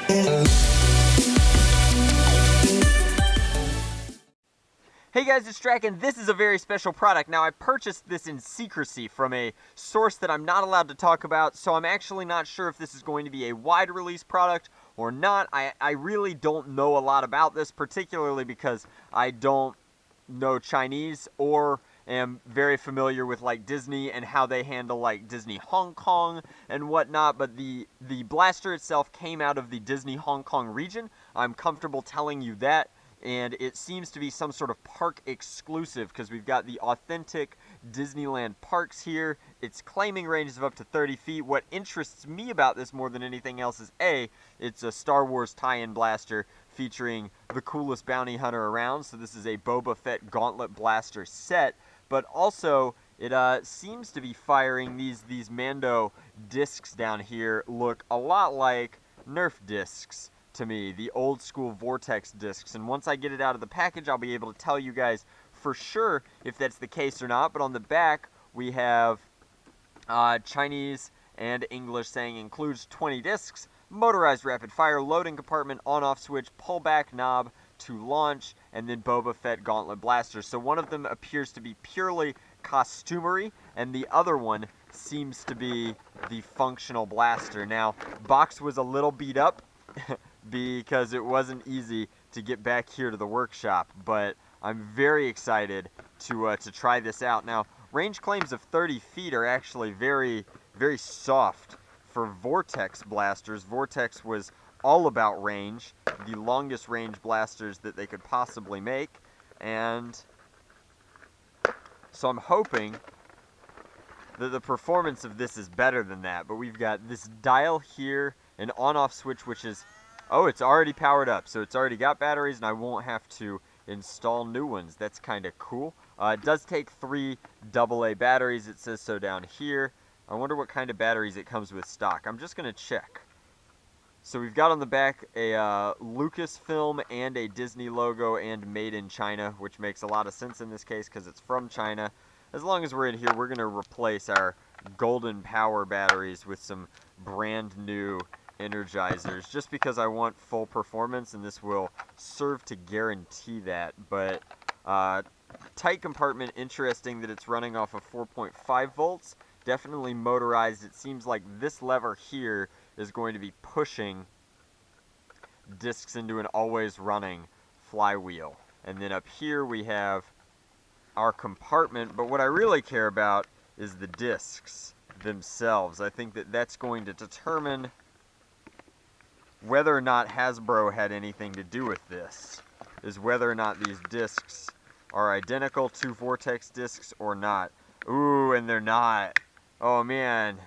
Hey guys, it's Drac, and this is a very special product. Now, I purchased this in secrecy from a source that I'm not allowed to talk about, so I'm actually not sure if this is going to be a wide release product or not. I really don't know a lot about this, particularly because I don't know Chinese or am very familiar with like Disney and how they handle like Disney Hong Kong and whatnot, but the blaster itself came out of the Disney Hong Kong region. I'm comfortable telling you that. And it seems to be some sort of park exclusive because we've got the authentic Disneyland parks here. Its claiming range is of up to 30 feet. What interests me about this more than anything else is A, it's a Star Wars tie-in blaster featuring the coolest bounty hunter around. So this is a Boba Fett Gauntlet blaster set. But also, it seems to be firing these Mando discs down here look a lot like Nerf discs to me, the old school Vortex discs, and once I get it out of the package I'll be able to tell you guys for sure if that's the case or not. But on the back we have Chinese and English saying includes 20 discs, motorized rapid fire, loading compartment, on-off switch, pullback knob to launch, and then Boba Fett Gauntlet blaster. So one of them appears to be purely costumery and the other one seems to be the functional blaster. Now, box was a little beat up because it wasn't easy to get back here to the workshop, but I'm very excited to try this out. Now, range claims of 30 feet are actually very, very soft for Vortex blasters. Vortex was all about range, the longest range blasters that they could possibly make, and so I'm hoping that the performance of this is better than that. But we've got this dial here, an on-off switch, which is, oh, it's already powered up, so it's already got batteries, and I won't have to install new ones. That's kind of cool. It does take 3 AA batteries. It says so down here. I wonder what kind of batteries it comes with stock. I'm just going to check. So we've got on the back a Lucasfilm and a Disney logo and made in China, which makes a lot of sense in this case because it's from China. As long as we're in here, we're going to replace our golden power batteries with some brand new energizers just because I want full performance, and this will serve to guarantee that. But tight compartment, interesting that it's running off of 4.5 volts, definitely motorized. It seems like this lever here is going to be pushing discs into an always running flywheel. And then up here we have our compartment, but what I really care about is the discs themselves. I think that that's going to determine whether or not Hasbro had anything to do with this, is whether or not these discs are identical to Vortex discs or not. Ooh, and they're not. Oh man.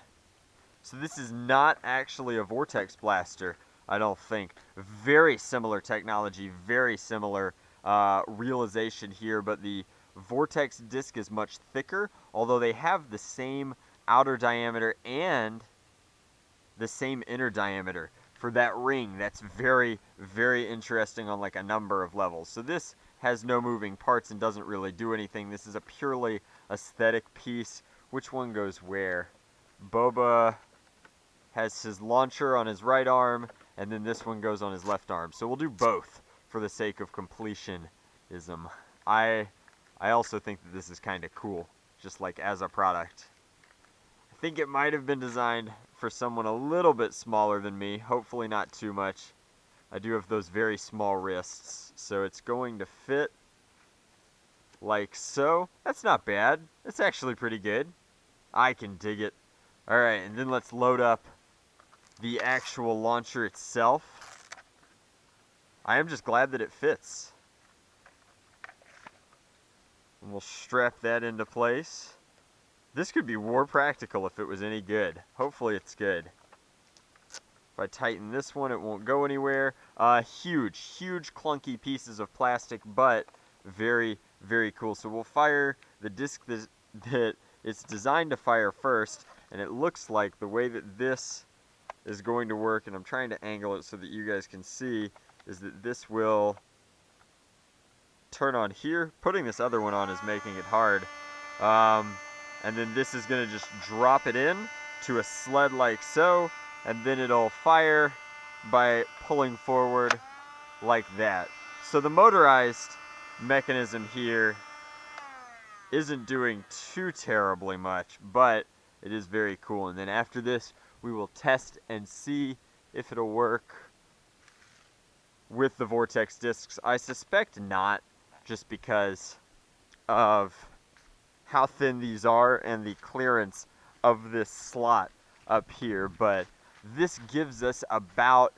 So this is not actually a Vortex blaster, I don't think. Very similar technology, very similar realization here, but the Vortex disc is much thicker, although they have the same outer diameter and the same inner diameter for that ring. That's very, very interesting on like a number of levels. So this has no moving parts and doesn't really do anything. This is a purely aesthetic piece. Which one goes where? Boba has his launcher on his right arm, and then this one goes on his left arm. So we'll do both for the sake of completionism. I also think that this is kind of cool, just like as a product. I think it might have been designed for someone a little bit smaller than me, hopefully not too much. I do have those very small wrists, so it's going to fit like so. That's not bad. That's actually pretty good. I can dig it. Alright, and then let's load up the actual launcher itself. I am just glad that it fits. And we'll strap that into place. This could be war practical if it was any good. Hopefully it's good. If I tighten this one, it won't go anywhere. Huge, huge clunky pieces of plastic, but very, very cool. So we'll fire the disc that it's designed to fire first, and it looks like the way that this is going to work, and I'm trying to angle it so that you guys can see, is that this will turn on here. Putting this other one on is making it hard. And then this is going to just drop it in to a sled like so, and then it'll fire by pulling forward like that. So the motorized mechanism here isn't doing too terribly much, but it is very cool. And then after this, we will test and see if it'll work with the Vortex discs. I suspect not, just because of how thin these are and the clearance of this slot up here, but this gives us about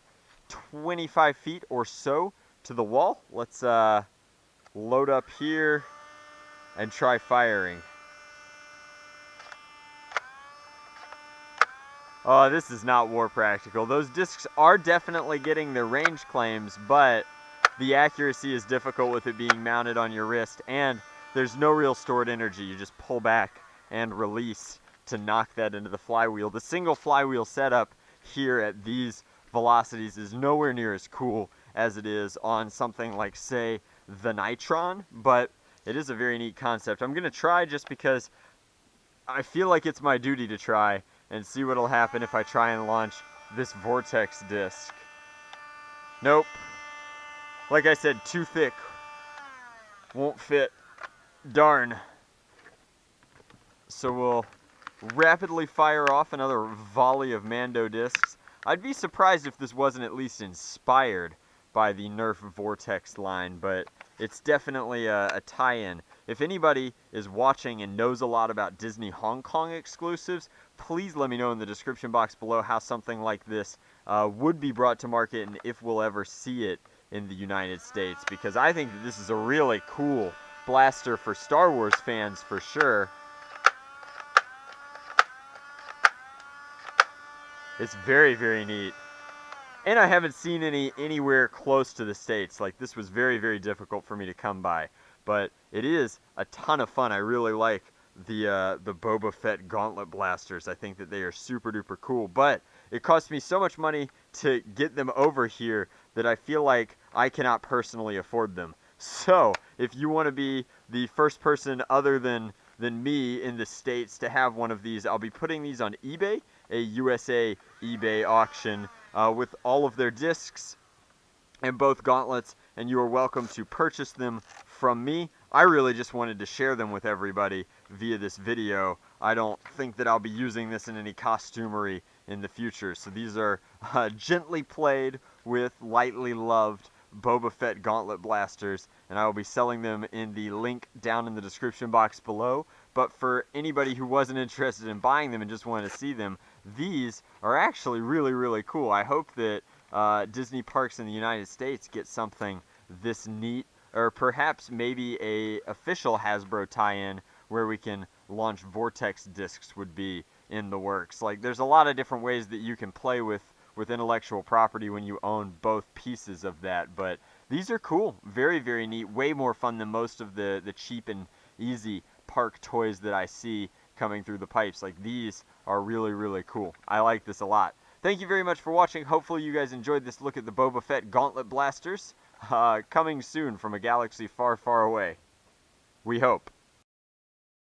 25 feet or so to the wall. Let's load up here and try firing. Oh, this is not war practical. Those discs are definitely getting their range claims, but the accuracy is difficult with it being mounted on your wrist, and there's no real stored energy. You just pull back and release to knock that into the flywheel. The single flywheel setup here at these velocities is nowhere near as cool as it is on something like, say, the Nitron, but it is a very neat concept. I'm going to try just because I feel like it's my duty to try and see what'll happen if I try and launch this Vortex disc. Nope. Like I said, too thick. Won't fit. Darn. So we'll rapidly fire off another volley of Mando discs. I'd be surprised if this wasn't at least inspired by the Nerf Vortex line, but it's definitely a tie-in. If anybody is watching and knows a lot about Disney Hong Kong exclusives, please let me know in the description box below how something like this would be brought to market and if we'll ever see it in the United States, because I think that this is a really cool blaster for Star Wars fans for sure. It's very, very neat. And I haven't seen any anywhere close to the States. Like, this was very, very difficult for me to come by. But it is a ton of fun. I really like the Boba Fett Gauntlet blasters. I think that they are super duper cool. But it cost me so much money to get them over here that I feel like I cannot personally afford them. So, if you want to be the first person other than me in the States to have one of these, I'll be putting these on eBay, a USA eBay auction, with all of their discs and both gauntlets, and you are welcome to purchase them from me. I really just wanted to share them with everybody via this video. I don't think that I'll be using this in any costumery in the future. So these are gently played with lightly loved Boba Fett Gauntlet blasters, and I will be selling them in the link down in the description box below. But for anybody who wasn't interested in buying them and just wanted to see them, these are actually really, really cool. I hope that Disney parks in the United States get something this neat, or perhaps maybe a official Hasbro tie-in where we can launch Vortex discs would be in the works. Like, there's a lot of different ways that you can play with intellectual property when you own both pieces of that, but these are cool. Very, very neat. Way more fun than most of the cheap and easy park toys that I see coming through the pipes. Like, these are really, really cool. I like this a lot. Thank you very much for watching. Hopefully you guys enjoyed this look at the Boba Fett Gauntlet blasters. Coming soon from a galaxy far, far away. We hope.